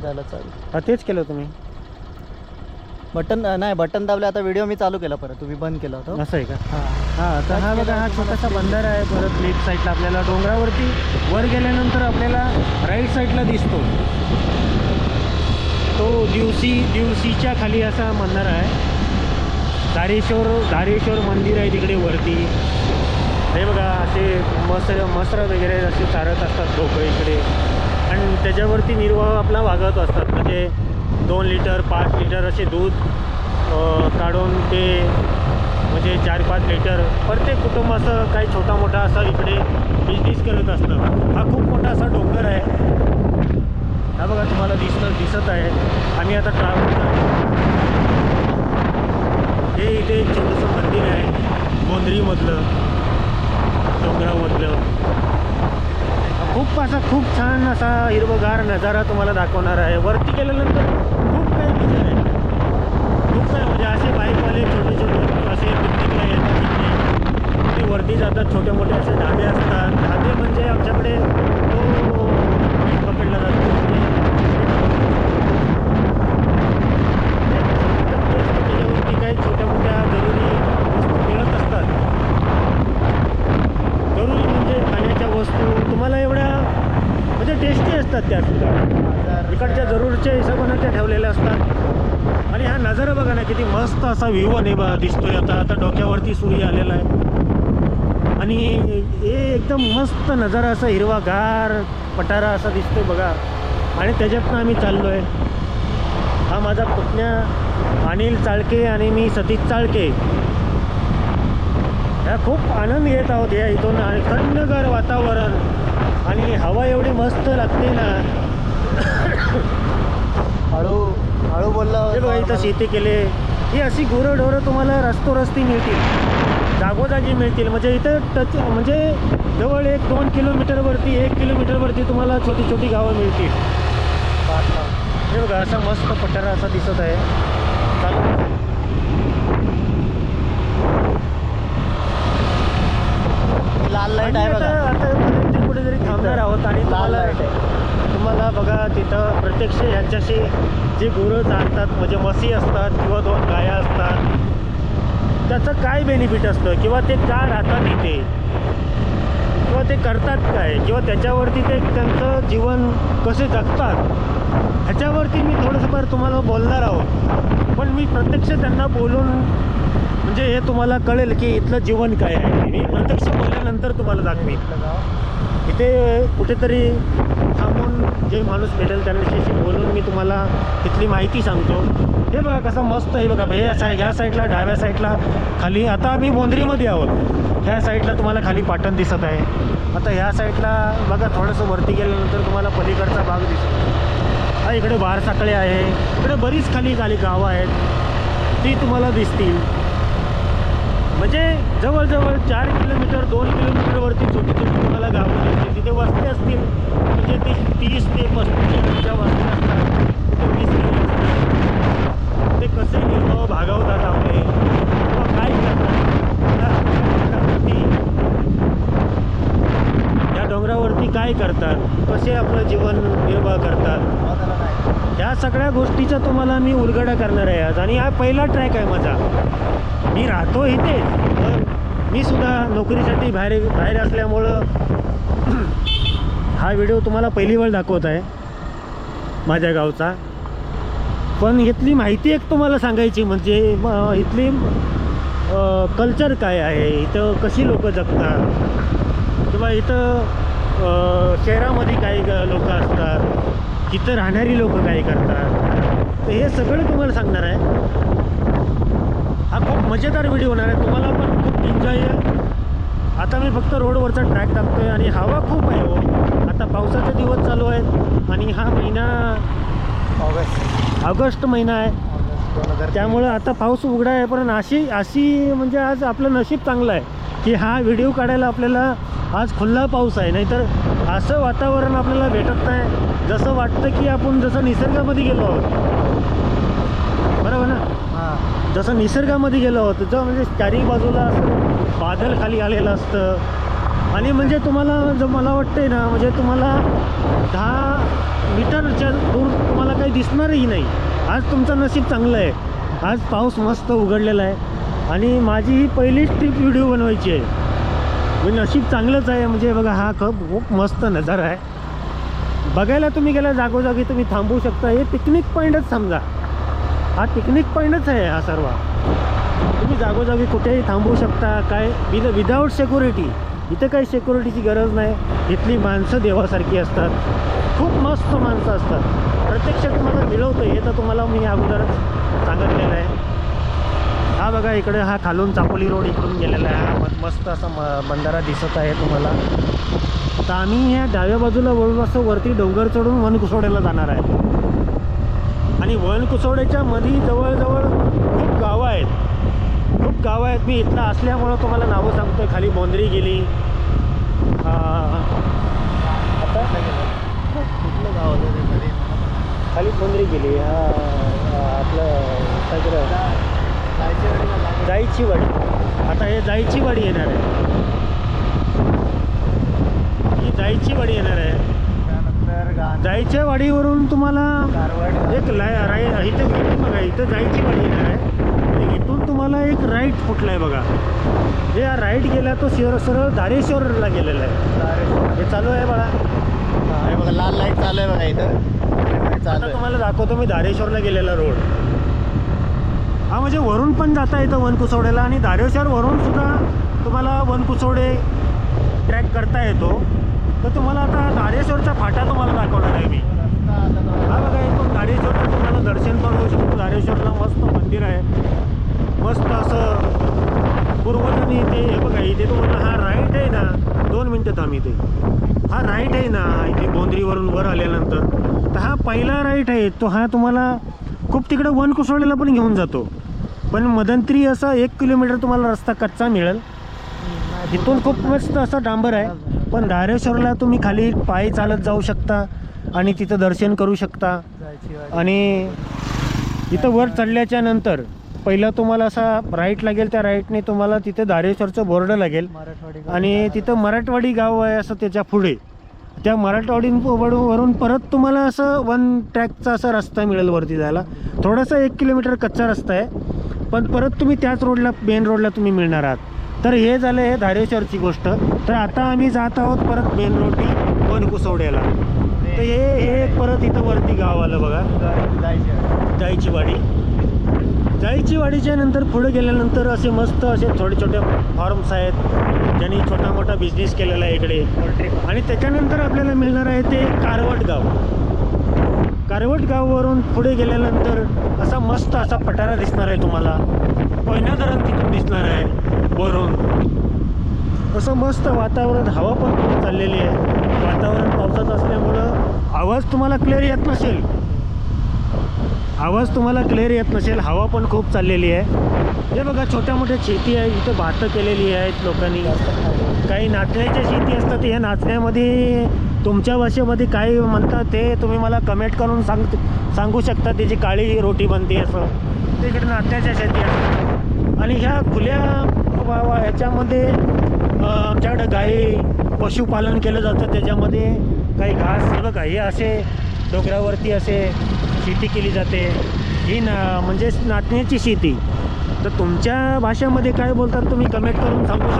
झालं चालू. हा तेच केलं तुम्ही. बटन नाही, बटन दाबले. आता व्हिडिओ मी चालू केला परत, तुम्ही बंद केला होता. असं आहे का? हां हां तर हा बघा, हा छोटासा बंधारा आहे. परत लेफ्ट साईडला आपल्याला डोंगरावरती वर गेल्यानंतर आपल्याला राईट साईडला दिसतो तो दिवशीच्या खाली असा बंधारा आहे. धारेश्वर मंदिर आहे तिकडे वरती. हे बघा असे मसर वगैरे असे चारत असतात लोक इकडे, आणि त्याच्यावरती निर्वाह आपला वागत असतात. म्हणजे 2 लिटर 5 लिटर असे दूध काढून ते म्हणजे 4-5 लिटर प्रत्येक कुटुंब असं काही छोटा मोठा असा इकडे बिझनेस करत असतं. हा खूप मोठा असा डोंगर आहे. हा बघा तुम्हाला दिसत आहे. आम्ही आता ट्रॅव्हल करतो. हे इथे एक छोटंसं मंदिर आहे गोंधरीमधलं, डोंगरामधलं. खूप छान असा हिरवगार नजारा तुम्हाला दाखवणार आहे. वरती गेल्यानंतर खूप काही विचार आहे, खूप काही म्हणजे असे बाईकवाले छोटे असे पिकनिकला येतात तिथे. ते वरती जातात, छोटे मोठे असे ढाबे असतात. ढाबे म्हणजे आमच्याकडे तो पकडला जातो. त्याच्यावरती काही छोट्या मोठ्या जरुरी वस्तू मिळत असतात. जरुरी म्हणजे खाण्याच्या वस्तू तुम्हाला एवढ्या म्हणजे टेस्टी असतात त्या सुद्धा. इकडच्या जरूरच्या हिशोबाने त्या ठेवलेल्या असतात. आणि हा नजारा बघा ना, किती मस्त असा व्ह्यू आणि दिसतोय. आता डोक्यावरती सूर्य आलेला आहे आणि हे एकदम मस्त नजारा असा हिरवागार पठारा असा दिसतोय बघा. आणि त्याच्यातनं आम्ही चाललो आहे. हा माझा पुतण्या अनिल चाळके आणि मी सतीश चाळके. ह्या खूप आनंद घेत आहोत या इथून. आणि थंडगार वातावरण आणि हवा एवढी मस्त लागते ना. हळू बोलला. हे बघा इथं शेती केले. ही अशी गुरंढोरं तुम्हाला रस्ती मिळतील, जागोजागी मिळतील. म्हणजे इथं म्हणजे जवळ 1-2 किलोमीटरवरती 1 किलोमीटरवरती तुम्हाला छोटी छोटी गावं मिळतील. हे बघा असा मस्त पठारा असा दिसत आहे. लाल लाईट आहे बघा. आता कुठेतरी थांबणार आहोत आणि तुम्हाला बघा तिथं प्रत्यक्ष ह्यांच्याशी जे गुरं चालतात, म्हणजे म्हशी असतात किंवा 2 गाया असतात, त्याचं काय बेनिफिट असतं किंवा ते का राहतात इथे किंवा ते करतात काय किंवा त्याच्यावरती ते त्यांचं जीवन कसे जगतात ह्याच्यावरती मी थोडंसं फार तुम्हाला बोलणार आहोत. पण मी प्रत्यक्ष त्यांना बोलून म्हणजे हे तुम्हाला कळेल की इथलं जीवन काय आहे. मी प्रत्यक्ष बोलल्यानंतर तुम्हाला दाखवेन. इथे कुठेतरी थांबून जे माणूस भेटेल त्यांच्याशी बोलून मी तुम्हाला तिथली माहिती सांगतो. हे बघा कसं मस्त आहे बघा. ह्या साईडला डाव्या साईडला खाली, आता आम्ही बोंद्रीमध्ये आहोत. ह्या साईडला तुम्हाला खाली पाटण दिसत आहे. आता ह्या साईडला बघा थोडंसं वरती गेल्यानंतर तुम्हाला पलीकडचा भाग दिसतो. हा इकडे बारसाकळे आहे. इकडे बरीच खाली गावं आहेत, ती तुम्हाला दिसतील. म्हणजे जवळजवळ 4 किलोमीटर 2 किलोमीटरवरती छोटी छोटी तुम्हाला गावं दिसतील. तिथे वस्ती असतील म्हणजे ते 30 ते 35 वस्ती असतात. तिथे 20 असतात. ते कसे निर्वाह भागवतात आपले किंवा काय करतात या डोंगरावरती, काय करतात, कसे आपलं जीवन निर्वाह करतात, ह्या सगळ्या गोष्टीचा तुम्हाला मी उलगडा करणार आहे आज. आणि हा पहिला ट्रॅक आहे माझा. मी राहतो इथे, पण मी सुद्धा नोकरीसाठी बाहेर असल्यामुळं हा व्हिडिओ तुम्हाला पहिली वेळ दाखवत आहे माझ्या गावचा. पण इथली माहिती एक तुम्हाला सांगायची म्हणजे इथली कल्चर काय आहे, इथं कशी लोक जगतात किंवा इथं शहरामध्ये काही लोक असतात, इथं राहणारी लोक काय करतात, तर हे सगळं तुम्हाला सांगणार आहे. हा खूप मजेदार व्हिडिओ होणार आहे. तुम्हाला पण खूप एन्जॉय आहे. आता मी फक्त रोडवरचा ट्रॅक टाकतो आहे आणि हवा खूप आहे हो. आता पावसाचे दिवस चालू आहेत आणि हा महिना ऑगस्ट महिना आहे. त्यामुळं आता पाऊस उघडा आहे. पण अशी म्हणजे आज आपलं नशीब चांगलं आहे की हा व्हिडिओ काढायला आपल्याला आज खुल्ला पाऊस आहे. नाहीतर असं वातावरण आपल्याला भेटत नाही. जसं वाटतं की आपण जसं निसर्गामध्ये गेलो आहोत, बरोबर ना. जसं निसर्गामध्ये गेलो आहोत, जर म्हणजे चारी बाजूला असं बादल खाली आलेलं असतं आणि म्हणजे तुम्हाला जर मला वाटतंय ना, म्हणजे तुम्हाला 10 मीटरच्या दूर तुम्हाला काही दिसणारही नाही. आज तुमचं नशीब चांगलं आहे, आज पाऊस मस्त उघडलेला आहे आणि माझी ही पहिलीच ट्रिप व्हिडिओ बनवायची आहे. म्हणजे नशीब चांगलंच आहे. म्हणजे बघा हा खूप मस्त नजारा आहे. बघायला तुम्ही गेला जागोजागी तुम्ही थांबू शकता. हे पिकनिक पॉईंटच समजा, हा पिकनिक पॉईंटच आहे हा सर्व. तुम्ही जागोजागी कुठेही थांबू शकता. काय विदाऊट सिक्युरिटी. इथं काही सिक्युरिटीची गरज नाही. इथली माणसं देवासारखी असतात. खूप मस्त माणसं असतात. प्रत्यक्ष तुम्हाला मिळवतं हे तर तुम्हाला मी अगोदरच सांगितलेलं आहे. हा बघा इकडे हा खालून चापोली रोड इकडून गेलेला आहे. हा मस्त असा बंधारा दिसत आहे तुम्हाला. तर आम्ही ह्या डाव्या बाजूला वळून असं वरती डोंगर चढून वनकुसोड्याला जाणार आहे. आणि वनकुसोड्याच्या मध्ये जवळजवळ खूप गावं आहेत. खूप गावं आहेत. मी इथला असल्यामुळं तुम्हाला नावं सांगतो आहे. खाली बोंद्री गेली. आता कुठलं गाव होतं ते खाली बोंद्री गेली. आपलं जायची वाडी. आता हे जायची वाडी येणार आहे. ही जायची वाडी येणार आहे. त्यानंतर जायच्या वाडीवरून तुम्हाला एक इथं बघा इथं जायची वाडी येणार आहे. इथून तुम्हाला एक राईट फुटला आहे बघा. जे हा राईट गेला तो सरळ धारेश्वरला गेलेला आहे. हे चालू आहे बघा. हे बघा लाल लाईट चालू आहे बघा इथं. आता तुम्हाला दाखवतो मी धारेश्वरला गेलेला रोड. हा म्हणजे वरून पण जाता येतं वनकुसोड्याला आणि धारेश्वरवरून सुद्धा तुम्हाला वनकुसोडे ट्रॅक करता येतो. तर तुम्हाला आता धारेश्वरचा फाटा तुम्हाला दाखवणार आहे मी. हा बघा इथून धारेश्वरचं तुम्हाला दर्शन पण होऊ शकतो. धारेश्वरला मस्त मंदिर आहे. मस्त असं पूर्वजांनी इथे हे बघा इथे तुम्हाला हा राईट आहे ना. 2 मिनटं थांब. इथे हा राईट आहे ना. इथे बोंद्रीवरून वर आल्यानंतर तर हा पहिला राईट आहे. तो हा तुम्हाला खूप तिकडं वनकुसोड्याला पण घेऊन जातो. पण मध्यंतरी असा 1 किलोमीटर तुम्हाला रस्ता कच्चा मिळेल. इथून खूप मस्त असा डांबर आहे. पण धारेश्वरला तुम्ही खाली पायी चालत जाऊ शकता आणि तिथं दर्शन करू शकता. आणि इथं वर चढल्याच्या नंतर पहिला तुम्हाला असा राईट लागेल. त्या राईटने तुम्हाला तिथे धारेश्वरचं बोर्ड लागेल आणि तिथं मराठवाडी गाव आहे असं त्याच्या पुढे. त्या मराठवाडीवरून परत तुम्हाला असं 1 ट्रॅकचा असा रस्ता मिळेल वरती जायला. थोडासा 1 किलोमीटर कच्चा रस्ता आहे. पण परत तुम्ही त्याच रोडला मेन रोडला तुम्ही मिळणार आहात. तर हे झालं हे धारेश्वरची गोष्ट. तर आता आम्ही जात आहोत परत मेन रोडनी वनकुसोड्याला. तर हे परत इथं वरती गाव आलं बघा जायची वाडी. जायची वाडीच्या नंतर पुढे गेल्यानंतर असे मस्त असे छोटे छोटे फार्म्स आहेत ज्यांनी छोटा मोठा बिझनेस केलेला आहे इकडे. आणि त्याच्यानंतर आपल्याला मिळणार आहे ते कारवट गाव. कारवट गावावरून पुढे गेल्यानंतर असा मस्त असा पठारा दिसणार आहे तुम्हाला. कोयना धरण तिथून दिसणार आहे वरून. असं मस्त वातावरण. हवा पण खूप चाललेली आहे. वातावरण पावसाचं असल्यामुळं आवाज तुम्हाला क्लिअर येत नसेल. हवा पण खूप चाललेली आहे. हे बघा छोट्या मोठ्या शेती आहे. इथं भातं केलेली आहेत लोकांनी. काही नाचण्याच्या शेती असतात. ह्या नाचण्यामध्ये तुमच्या भाषेमध्ये काय म्हणतात ते तुम्ही मला कमेंट करून सांगू शकता. त्याची काळी रोटी बनते असं. तिकडे नाचण्याच्या शेती असतात. आणि ह्या खुल्या ह्याच्यामध्ये आमच्याकडं गाई पशुपालन केलं जातं. त्याच्यामध्ये काही घास हे बघा हे असे डोंगरावरती असे शेती केली जाते. ही म्हणजे नाचण्याची शेती. तर तुमच्या भाषेमध्ये काय बोलतात तुम्ही कमेंट करून सांगू शकता.